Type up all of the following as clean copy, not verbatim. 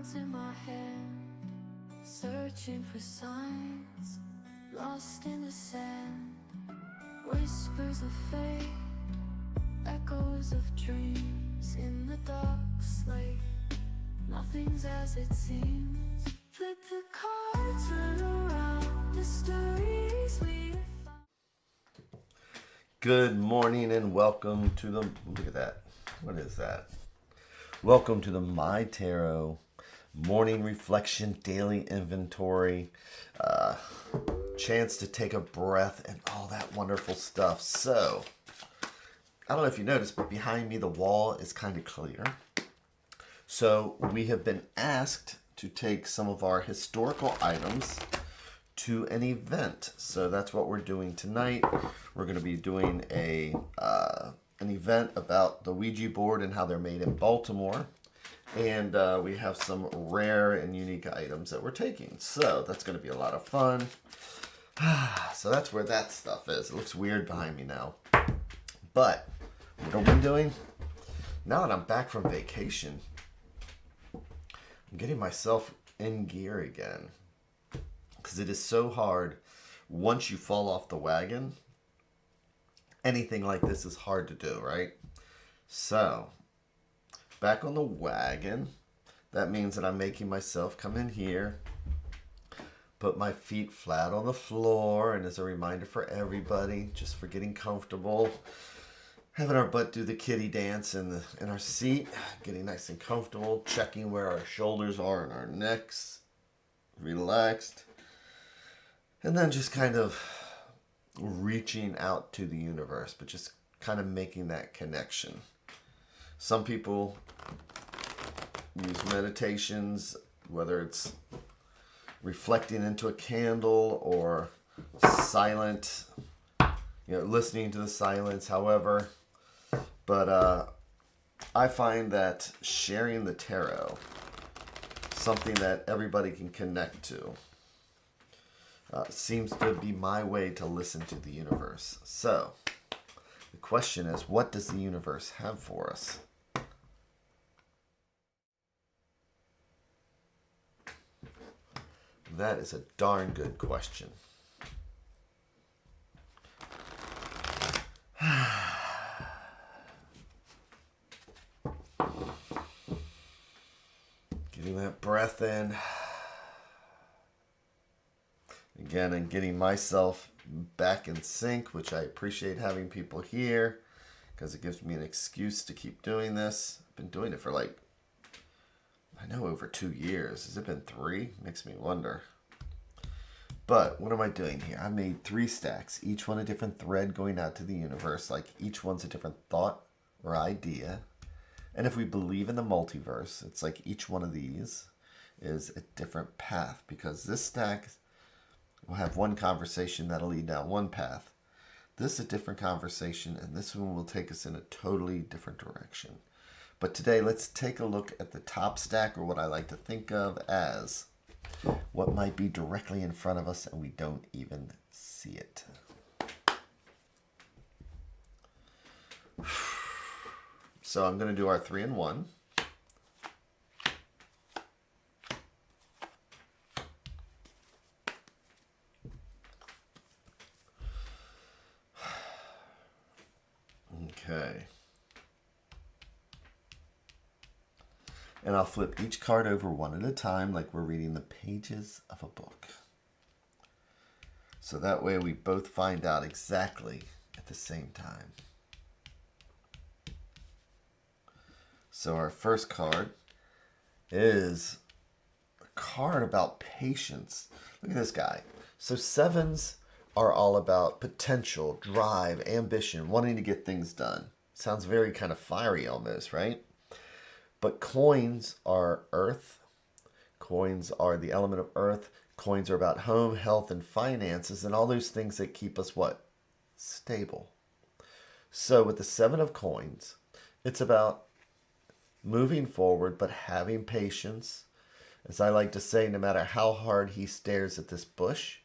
cards in my hand, searching for signs, lost in the sand. Whispers of fate, echoes of dreams in the dark slate. Nothing's as it seems. Flip the cards, turn around, mysteries we have found. Good morning and welcome to the, look at that, what is that? Welcome to the MyTarot Morning Reflection Daily Inventory. Chance to take a breath and all that wonderful stuff. So, I don't know if you noticed, but behind me the wall is kind of clear. So, we have been asked to take some of our historical items to an event. So that's what we're doing tonight. We're going to be doing an event about the Ouija board and how they're made in Baltimore. And we have some rare and unique items that we're taking. So that's going to be a lot of fun. So that's where that stuff is. It looks weird behind me now. But what are we doing? Now that I'm back from vacation, I'm getting myself in gear again. Because it is so hard once you fall off the wagon. Anything like this is hard to do, right? So, back on the wagon. That means that I'm making myself come in here, put my feet flat on the floor, and as a reminder for everybody, just for getting comfortable, having our butt do the kitty dance in our seat, getting nice and comfortable, checking where our shoulders are and our necks, relaxed. And then just kind of reaching out to the universe, but just kind of making that connection. Some people use meditations, whether it's reflecting into a candle or silent, listening to the silence, however. But I find that sharing the tarot, something that everybody can connect to, seems to be my way to listen to the universe. So, the question is, what does the universe have for us? That is a darn good question. Getting that breath in. Again, and getting myself back in sync, which I appreciate having people here because it gives me an excuse to keep doing this. I've been doing it for over 2 years. Has it been 3? Makes me wonder. But what am I doing here? I made 3 stacks, each one a different thread going out to the universe, like each one's a different thought or idea. And if we believe in the multiverse, it's like each one of these is a different path, because this stack will have one conversation that'll lead down one path. This is a different conversation, and this one will take us in a totally different direction. But today, let's take a look at the top stack, or what I like to think of as what might be directly in front of us and we don't even see it. So I'm going to do our 3-in-1. Okay. And I'll flip each card over one at a time, like we're reading the pages of a book. So that way we both find out exactly at the same time. So our first card is a card about patience. Look at this guy. So 7s are all about potential, drive, ambition, wanting to get things done. Sounds very kind of fiery almost, right? But coins are earth. Coins are the element of earth. Coins are about home, health, and finances, and all those things that keep us what? Stable. So with the 7 of coins, it's about moving forward, but having patience. As I like to say, no matter how hard he stares at this bush,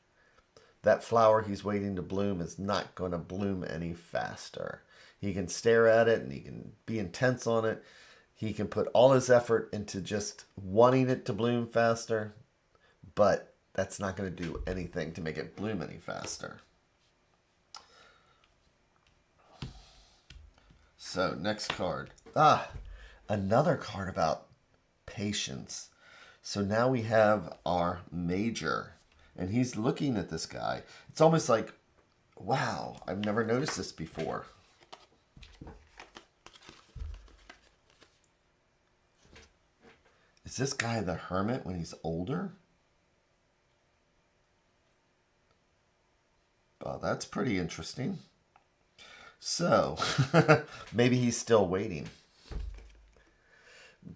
that flower he's waiting to bloom is not going to bloom any faster. He can stare at it and he can be intense on it. He can put all his effort into just wanting it to bloom faster, but that's not going to do anything to make it bloom any faster. So, next card. Another card about patience. So now we have our major, and he's looking at this guy. It's almost like, wow, I've never noticed this before. Is this guy the hermit when he's older? Well, that's pretty interesting. So, maybe he's still waiting.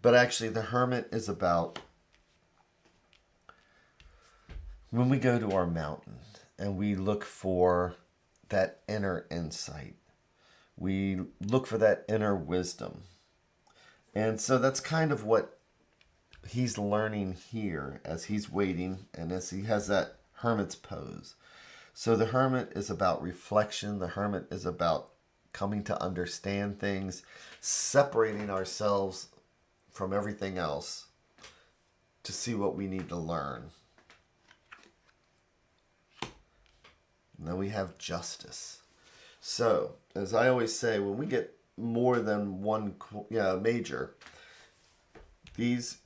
But actually, the hermit is about when we go to our mountain and we look for that inner insight. We look for that inner wisdom. And so that's kind of what he's learning here as he's waiting and as he has that hermit's pose. So the hermit is about reflection. The hermit is about coming to understand things, separating ourselves from everything else to see what we need to learn. And then we have justice. So, as I always say, when we get more than one major, these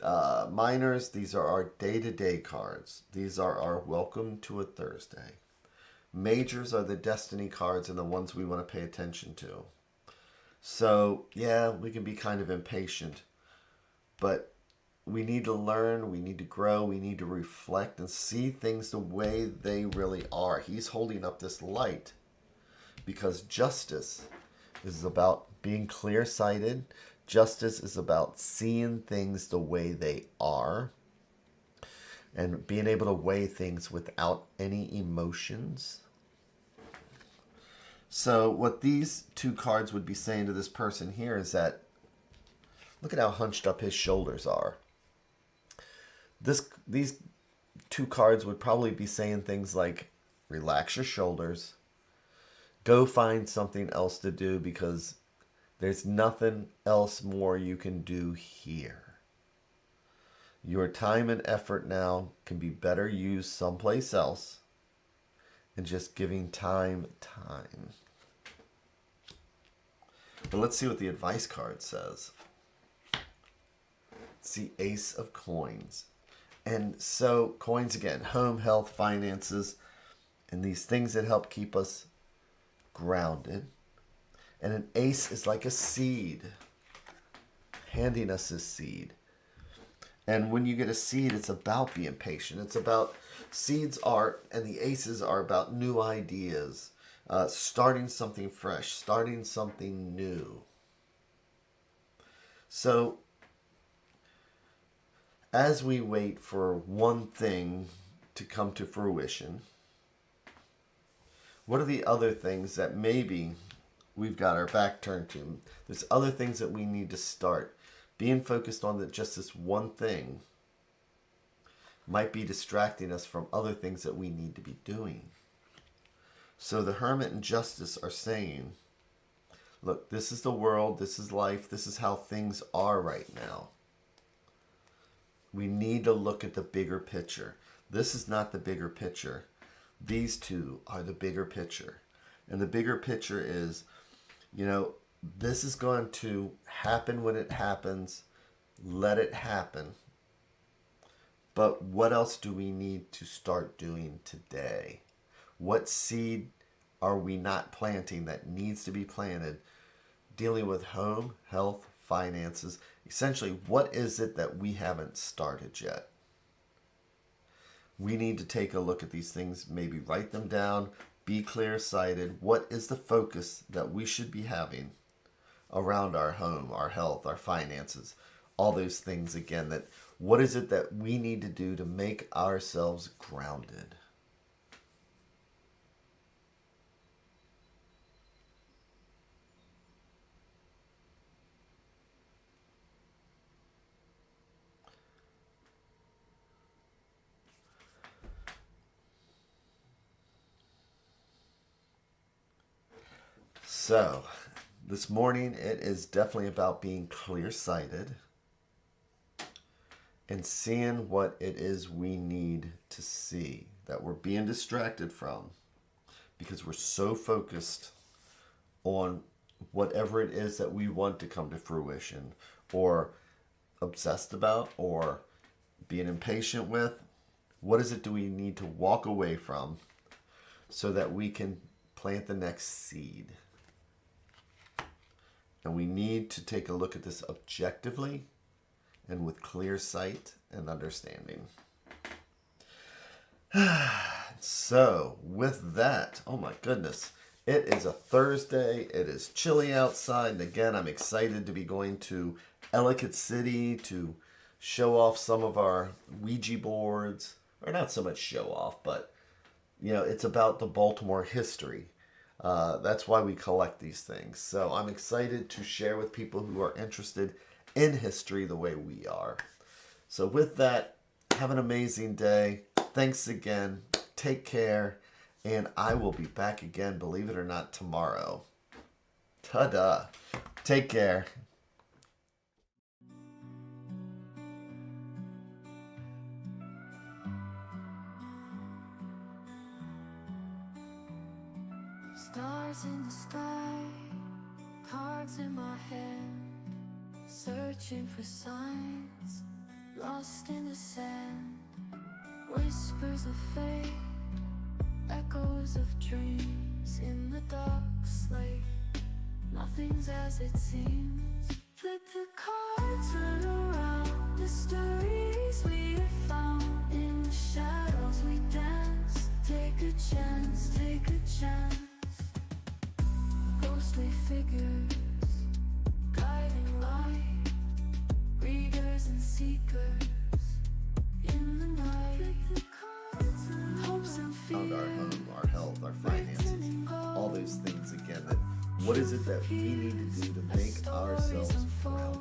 minors, these are our day-to-day cards. These are our welcome to a Thursday. Majors are the destiny cards and the ones we want to pay attention to. So, yeah, we can be kind of impatient, but we need to learn, we need to grow, we need to reflect and see things the way they really are. He's holding up this light because justice is about being clear-sighted. Justice is about seeing things the way they are and being able to weigh things without any emotions. So what these two cards would be saying to this person here is that, look at how hunched up his shoulders are. These two cards would probably be saying things like, relax your shoulders, go find something else to do because there's nothing else more you can do here. Your time and effort now can be better used someplace else and just giving time. But let's see what the advice card says. It's the Ace of Coins. And so coins again, home, health, finances, and these things that help keep us grounded. And an ace is like a seed, handing us a seed. And when you get a seed, it's about being patient. It's about seeds are, and the aces are about new ideas, starting something fresh, starting something new. So as we wait for one thing to come to fruition, what are the other things that maybe we've got our back turned to? There's other things that we need to start. Being focused on just this one thing might be distracting us from other things that we need to be doing. So the hermit and justice are saying, look, this is the world, this is life, this is how things are right now. We need to look at the bigger picture. This is not the bigger picture. These two are the bigger picture. And the bigger picture is, this is going to happen when it happens. Let it happen. But what else do we need to start doing today? What seed are we not planting that needs to be planted? Dealing with home, health, finances. Essentially, what is it that we haven't started yet? We need to take a look at these things, maybe write them down, be clear-sighted. What is the focus that we should be having around our home, our health, our finances, all those things again? That what is it that we need to do to make ourselves grounded? So, This morning, it is definitely about being clear-sighted and seeing what it is we need to see, that we're being distracted from because we're so focused on whatever it is that we want to come to fruition, or obsessed about, or being impatient with. What is it do we need to walk away from so that we can plant the next seed? And we need to take a look at this objectively and with clear sight and understanding. So, with that, oh my goodness, it is a Thursday. It is chilly outside. And again, I'm excited to be going to Ellicott City to show off some of our Ouija boards. Or not so much show off, but, it's about the Baltimore history. That's why we collect these things. So I'm excited to share with people who are interested in history the way we are. So with that, have an amazing day. Thanks again. Take care. And I will be back again, believe it or not, tomorrow. Ta-da. Take care. Stars in the sky, cards in my hand, searching for signs, lost in the sand. Whispers of fate, echoes of dreams in the dark slate. Nothing's as it seems. Flip the cards, turn around. Mysteries we have found. In the shadows we dance. Take a chance, take a chance. Ghostly figures, guiding light. Readers and seekers in the night. Flip the cards, hopes and fears. Found our home, our health, our finances, all those things again. What is it that we need to do to make ourselves grounded?